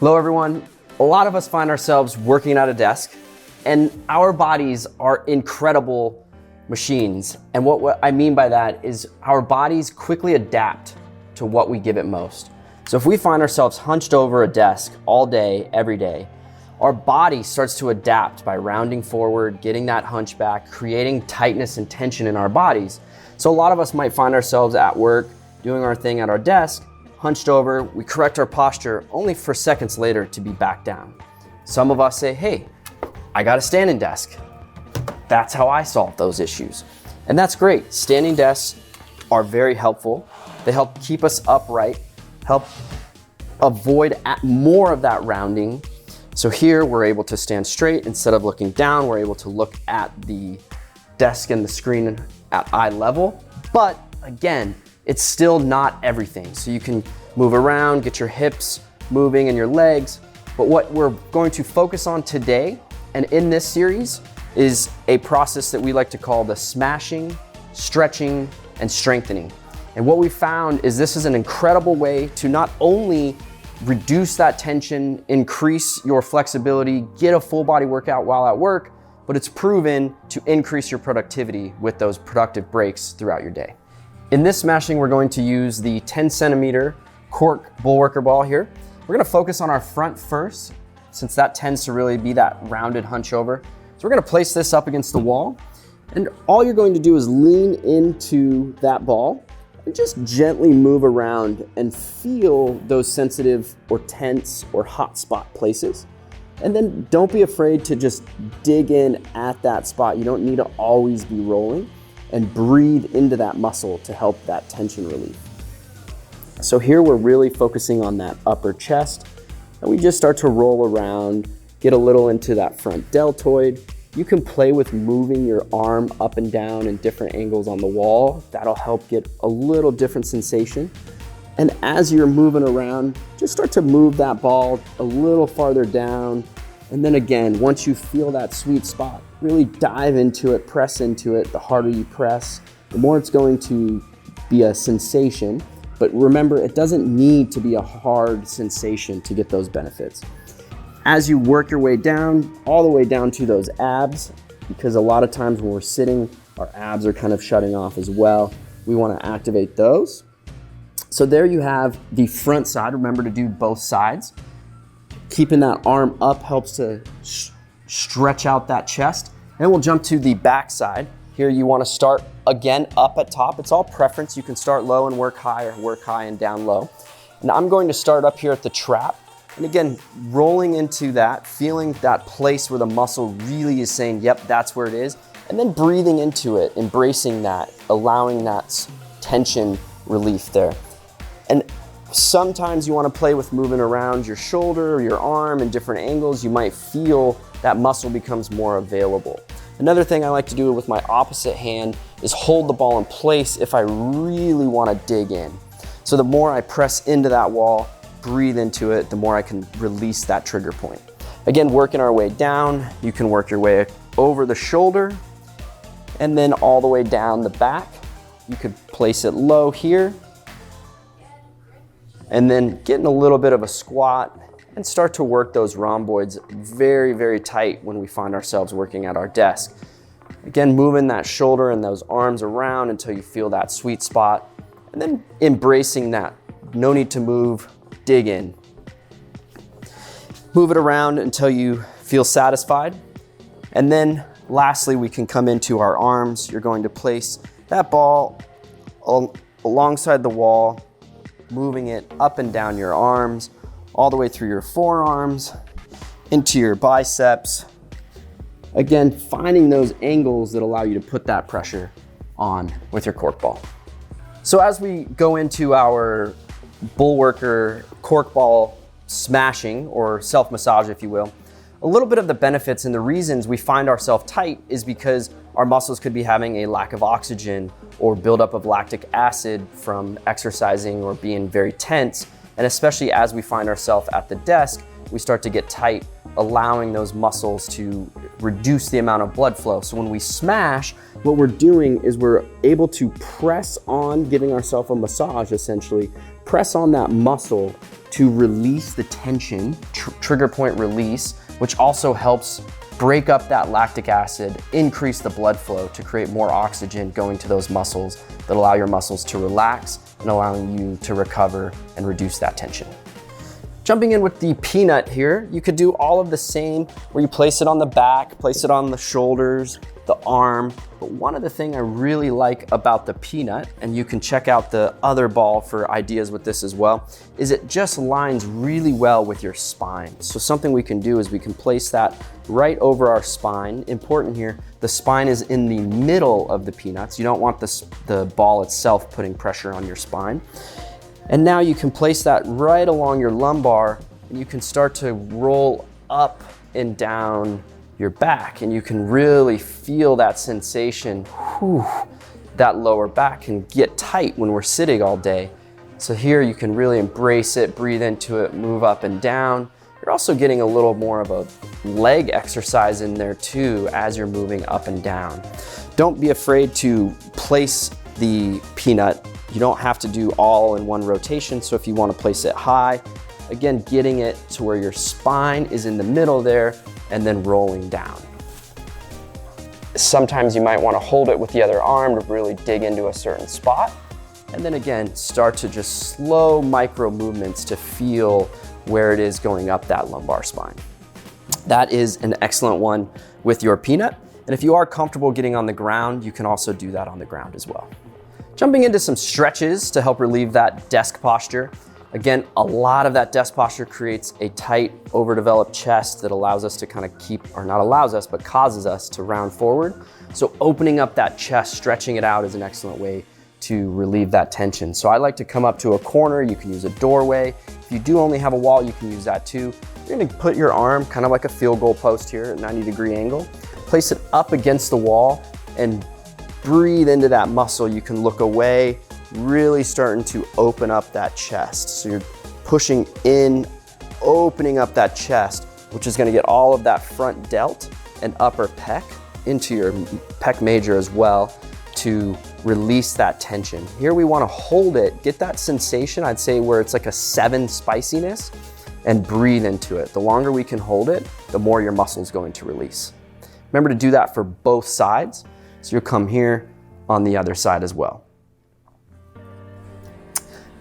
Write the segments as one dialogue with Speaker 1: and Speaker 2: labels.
Speaker 1: Hello everyone. A lot of us find ourselves working at a desk, and our bodies are incredible machines. And what I mean by that is our bodies quickly adapt to what we give it most. So if we find ourselves hunched over a desk all day, every day, our body starts to adapt by rounding forward, getting that hunch back, creating tightness and tension in our bodies. So a lot of us might find ourselves at work, doing our thing at our desk, hunched over, we correct our posture only for seconds later to be back down. Some of us say, hey, I got a standing desk. That's how I solve those issues. And that's great. Standing desks are very helpful. They help keep us upright, help avoid more of that rounding. So here we're able to stand straight. Instead of looking down, we're able to look at the desk and the screen at eye level. But again, it's still not everything. So you can move around, get your hips moving and your legs. But what we're going to focus on today and in this series is a process that we like to call the smashing, stretching, and strengthening. And what we found is this is an incredible way to not only reduce that tension, increase your flexibility, get a full body workout while at work, but it's proven to increase your productivity with those productive breaks throughout your day. In this smashing, we're going to use the 10 centimeter cork Bullworker ball here. We're gonna focus on our front first, since that tends to really be that rounded hunch over. So we're gonna place this up against the wall, and all you're going to do is lean into that ball and just gently move around and feel those sensitive or tense or hot spot places. And then don't be afraid to just dig in at that spot. You don't need to always be rolling, and breathe into that muscle to help that tension relief. So here we're really focusing on that upper chest, and we just start to roll around, get a little into that front deltoid. You can play with moving your arm up and down in different angles on the wall. That'll help get a little different sensation. And as you're moving around, just start to move that ball a little farther down. And then again, once you feel that sweet spot, really dive into it, press into it. The harder you press, the more it's going to be a sensation. But remember, it doesn't need to be a hard sensation to get those benefits. As you work your way down, all the way down to those abs, because a lot of times when we're sitting, our abs are kind of shutting off as well. We want to activate those. So there you have the front side. Remember to do both sides. Keeping that arm up helps to stretch out that chest. And we'll jump to the back side. Here you want to start again up at top. It's all preference. You can start low and work high, or work high and down low. And I'm going to start up here at the trap. And again, rolling into that, feeling that place where the muscle really is saying, yep, that's where it is. And then breathing into it, embracing that, allowing that tension relief there. And sometimes you want to play with moving around your shoulder or your arm in different angles. You might feel that muscle becomes more available. Another thing I like to do with my opposite hand is hold the ball in place if I really want to dig in. So the more I press into that wall, breathe into it, the more I can release that trigger point. Again, working our way down, you can work your way over the shoulder and then all the way down the back. You could place it low here and then getting a little bit of a squat and start to work those rhomboids very, very tight when we find ourselves working at our desk. Again, moving that shoulder and those arms around until you feel that sweet spot, and then embracing that. No need to move, dig in. Move it around until you feel satisfied. And then lastly, we can come into our arms. You're going to place that ball alongside the wall, moving it up and down your arms, all the way through your forearms, into your biceps. Again, finding those angles that allow you to put that pressure on with your cork ball. So as we go into our Bullworker cork ball smashing, or self-massage if you will, a little bit of the benefits and the reasons we find ourselves tight is because our muscles could be having a lack of oxygen or buildup of lactic acid from exercising or being very tense. And especially as we find ourselves at the desk, we start to get tight, allowing those muscles to reduce the amount of blood flow. So when we smash, what we're doing is we're able to press on, giving ourselves a massage essentially, press on that muscle to release the tension, trigger point release, which also helps break up that lactic acid, increase the blood flow to create more oxygen going to those muscles that allow your muscles to relax and allowing you to recover and reduce that tension. Jumping in with the peanut here, you could do all of the same where you place it on the back, place it on the shoulders, the arm. But one of the things I really like about the peanut, and you can check out the other ball for ideas with this as well, is it just lines really well with your spine. So something we can do is we can place that right over our spine. Important here, the spine is in the middle of the peanuts. You don't want the ball itself putting pressure on your spine. And now you can place that right along your lumbar, and you can start to roll up and down your back, and you can really feel that sensation. Whew, that lower back can get tight when we're sitting all day. So here you can really embrace it, breathe into it, move up and down. You're also getting a little more of a leg exercise in there too as you're moving up and down. Don't be afraid to place the peanut. You don't have to do all in one rotation, so if you want to place it high, again, getting it to where your spine is in the middle there and then rolling down. Sometimes you might want to hold it with the other arm to really dig into a certain spot. And then again, start to just slow micro movements to feel where it is going up that lumbar spine. That is an excellent one with your peanut. And if you are comfortable getting on the ground, you can also do that on the ground as well. Jumping into some stretches to help relieve that desk posture. Again, a lot of that desk posture creates a tight, overdeveloped chest that allows us to kind of keep, or not allows us, but causes us to round forward. So opening up that chest, stretching it out is an excellent way to relieve that tension. So I like to come up to a corner. You can use a doorway. If you do only have a wall, you can use that too. You're gonna put your arm kind of like a field goal post here at 90-degree angle. Place it up against the wall and breathe into that muscle. You can look away, really starting to open up that chest. So you're pushing in, opening up that chest, which is gonna get all of that front delt and upper pec into your pec major as well to release that tension. Here we wanna hold it, get that sensation, I'd say where it's like a 7 spiciness, and breathe into it. The longer we can hold it, the more your muscle's going to release. Remember to do that for both sides. So you'll come here on the other side as well.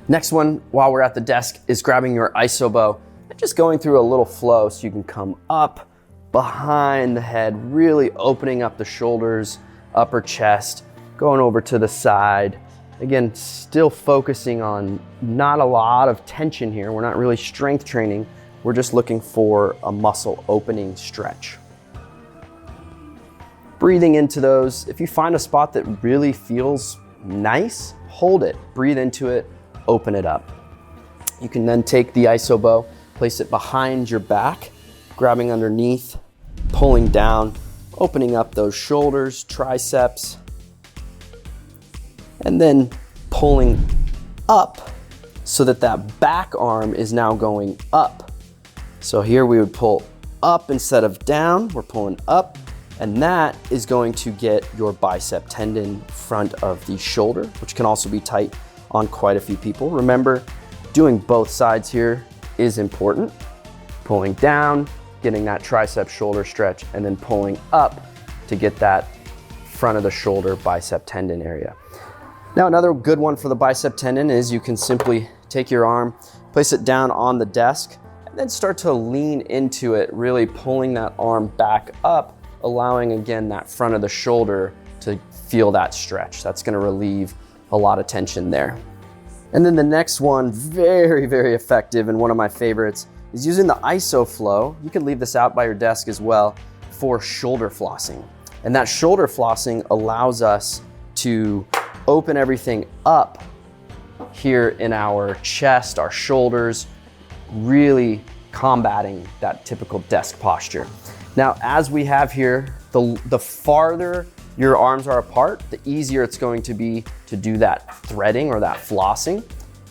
Speaker 1: Next one, while we're at the desk, is grabbing your isobo and just going through a little flow so you can come up behind the head, really opening up the shoulders, upper chest, going over to the side. Again, still focusing on not a lot of tension here. We're not really strength training. We're just looking for a muscle opening stretch. Breathing into those. If you find a spot that really feels nice, hold it, breathe into it, open it up. You can then take the isobo, place it behind your back, grabbing underneath, pulling down, opening up those shoulders, triceps, and then pulling up so that that back arm is now going up. So here we would pull up instead of down, we're pulling up, and that is going to get your bicep tendon front of the shoulder, which can also be tight on quite a few people. Remember, doing both sides here is important. Pulling down, getting that tricep shoulder stretch, and then pulling up to get that front of the shoulder bicep tendon area. Now, another good one for the bicep tendon is you can simply take your arm, place it down on the desk, and then start to lean into it, really pulling that arm back up, allowing again that front of the shoulder to feel that stretch. That's gonna relieve a lot of tension there. And then the next one, very, very effective and one of my favorites, is using the IsoFlow. You can leave this out by your desk as well for shoulder flossing. And that shoulder flossing allows us to open everything up here in our chest, our shoulders, really combating that typical desk posture. Now, as we have here, the farther your arms are apart, the easier it's going to be to do that threading or that flossing.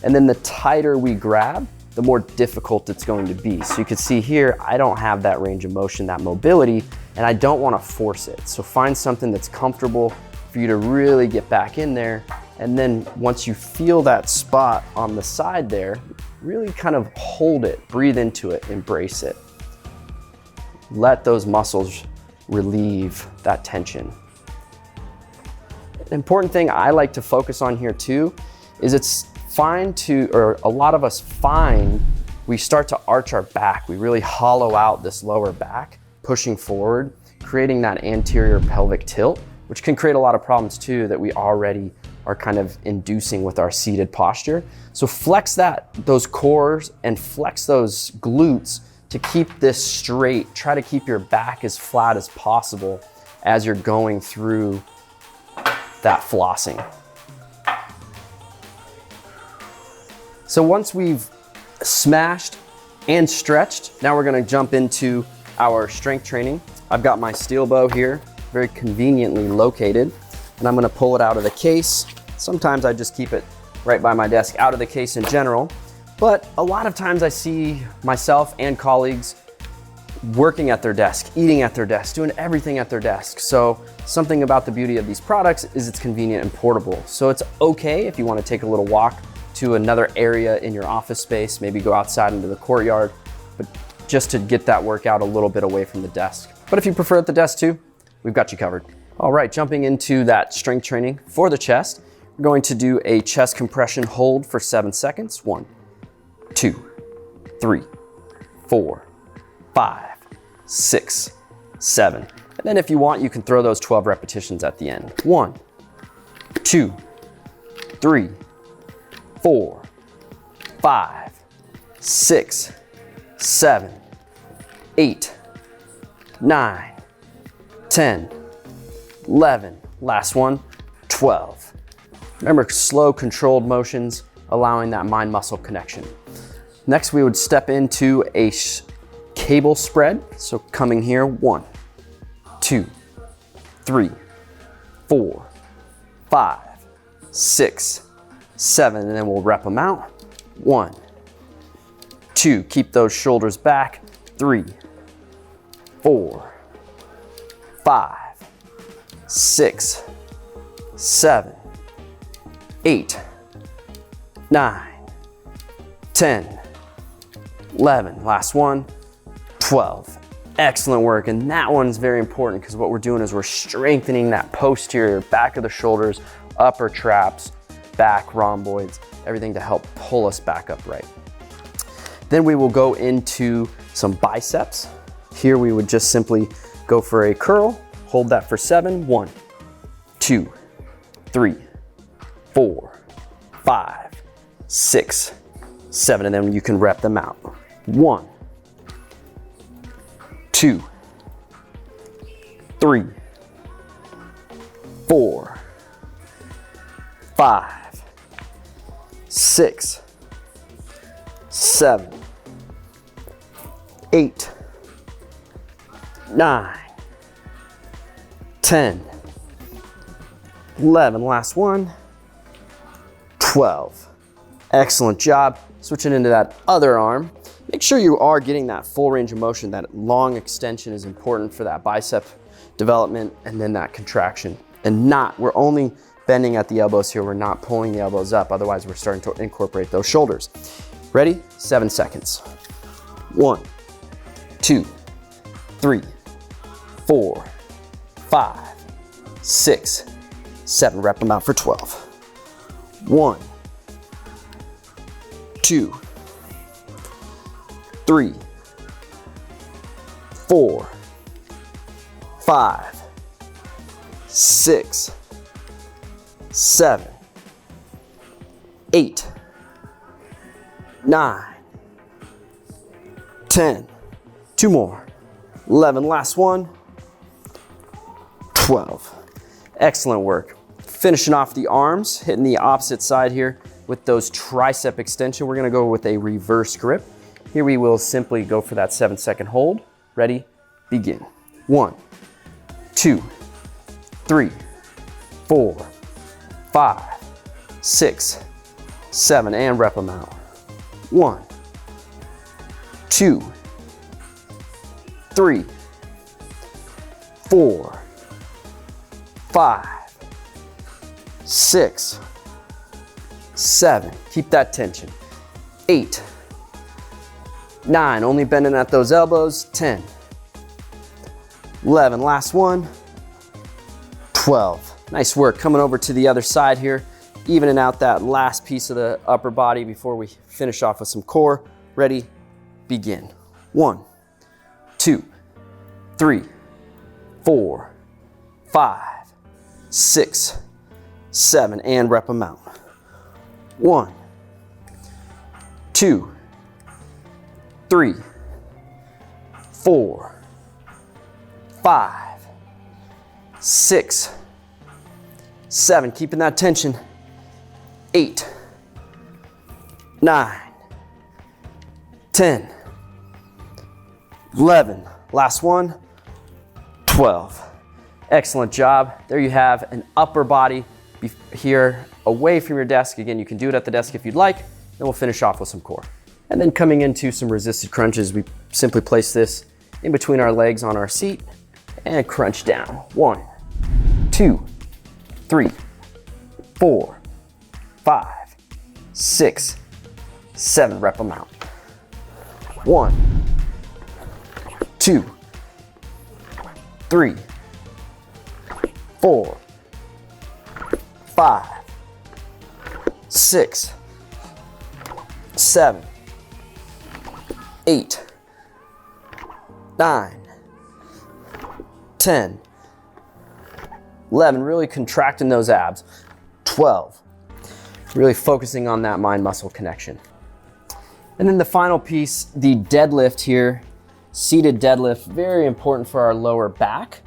Speaker 1: And then the tighter we grab, the more difficult it's going to be. So you can see here, I don't have that range of motion, that mobility, and I don't want to force it. So find something that's comfortable for you to really get back in there. And then once you feel that spot on the side there, really kind of hold it, breathe into it, embrace it. Let those muscles relieve that tension. An important thing I like to focus on here too is it's fine to, or a lot of us find, we start to arch our back. We really hollow out this lower back, pushing forward, creating that anterior pelvic tilt, which can create a lot of problems too that we already are kind of inducing with our seated posture. So flex those cores and flex those glutes to keep this straight. Try to keep your back as flat as possible as you're going through that flossing. So once we've smashed and stretched, now we're gonna jump into our strength training. I've got my steel bow here, very conveniently located, and I'm gonna pull it out of the case. Sometimes I just keep it right by my desk, out of the case in general, but a lot of times I see myself and colleagues working at their desk, eating at their desk, doing everything at their desk. So something about the beauty of these products is it's convenient and portable. So it's okay if you want to take a little walk to another area in your office space, maybe go outside into the courtyard, but just to get that workout a little bit away from the desk. But if you prefer at the desk too, we've got you covered. All right, jumping into that strength training for the chest, we're going to do a chest compression hold for 7 seconds. 1, 2, 3, 4, 5, 6, 7. And then if you want, you can throw those 12 repetitions at the end. 1, 2, 3, 4, 5, 6, 7, 8, 9, 10, 11. Last one, 12. Remember, slow, controlled motions, allowing that mind-muscle connection. Next, we would step into a cable spread. So coming here, 1, 2, 3, 4, 5, 6, 7, and then we'll rep them out. 1, 2, keep those shoulders back. 3, 4, 5, 6, 7, 8, 9, 10, 11. Last one, 12. Excellent work. And that one's very important because what we're doing is we're strengthening that posterior back of the shoulders, upper traps, back rhomboids, everything to help pull us back upright. Then we will go into some biceps. Here we would just simply go for a curl, hold that for 7. 1, 2, 3, 4, 5, 6, 7, and then you can rep them out. 1, 2, 3, 4, 5, 6, 7, 8, 9, 10, 11. Last one, 12. Excellent job. Switching into that other arm. Make sure you are getting that full range of motion. That long extension is important for that bicep development and then that contraction. And we're only bending at the elbows here. We're not pulling the elbows up. Otherwise, we're starting to incorporate those shoulders. Ready? 7 seconds. 1, 2, 3, 4, 5, 6, 7. Rep them out for 12. 1, 2, 3, 4, 5, 6, 7, 8, 9, 10. 2 more. 11. Last one. 12. Excellent work. Finishing off the arms, hitting the opposite side here with those tricep extension. We're gonna go with a reverse grip. Here we will simply go for that 7-second hold. Ready, begin. 1, 2, 3, 4, 5, 6, 7, and rep them out. 1, 2, 3, 4, 5, 6, 7. Keep that tension. 8, 9, only bending at those elbows, 10, 11, last one, 12. Nice work. Coming over to the other side here, evening out that last piece of the upper body before we finish off with some core. Ready, begin. 1, 2, 3, 4, 5, 6, 7, and rep them out. 1, 2, 3, 4, 5, 6, 7, keeping that tension. 8, 9, 10, 11, last one, 12. Excellent job. There you have an upper body here away from your desk. Again, you can do it at the desk if you'd like. Then we'll finish off with some core. And then coming into some resisted crunches, we simply place this in between our legs on our seat and crunch down. 1, 2, 3, 4, 5, 6, 7, rep them out. 1, 2, 3, 4, 5, 6, 7, 8, 9, 10, 11, really contracting those abs. 12, really focusing on that mind-muscle connection. And then the final piece, the deadlift here, seated deadlift, very important for our lower back.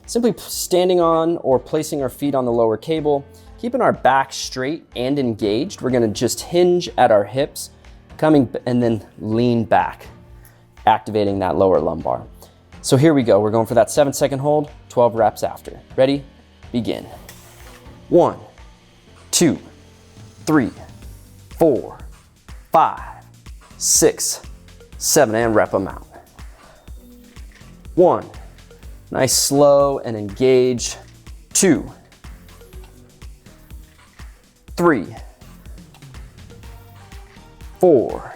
Speaker 1: Simply standing on or placing our feet on the lower cable, keeping our back straight and engaged. We're gonna just hinge at our hips, coming and then lean back, activating that lower lumbar. So here we go. We're going for that 7-second hold, 12 reps after. Ready? Begin. 1, 2, 3, 4, 5, 6, 7, and rep them out. 1, nice, slow and engaged. 2, 3, 4,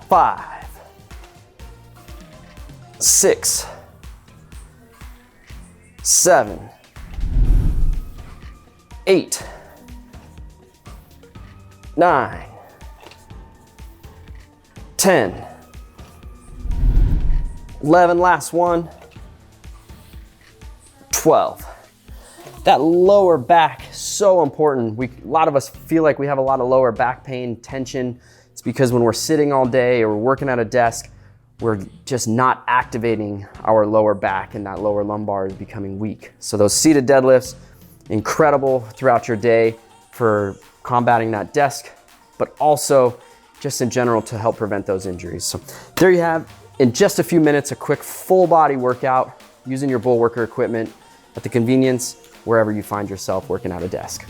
Speaker 1: 5, 6, 7, 8, 9, 10, 11, last one, 12. That lower back, so important. A lot of us feel like we have a lot of lower back pain, tension. It's because when we're sitting all day or we're working at a desk, we're just not activating our lower back and that lower lumbar is becoming weak. So those seated deadlifts, incredible throughout your day for combating that desk, but also just in general to help prevent those injuries. So there you have, in just a few minutes, a quick full body workout using your Bullworker equipment at the convenience wherever you find yourself working at a desk.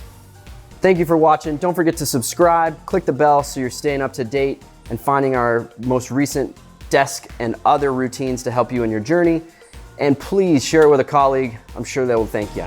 Speaker 1: Thank you for watching. Don't forget to subscribe, click the bell so you're staying up to date and finding our most recent desk and other routines to help you in your journey. And please share it with a colleague. I'm sure they will thank you.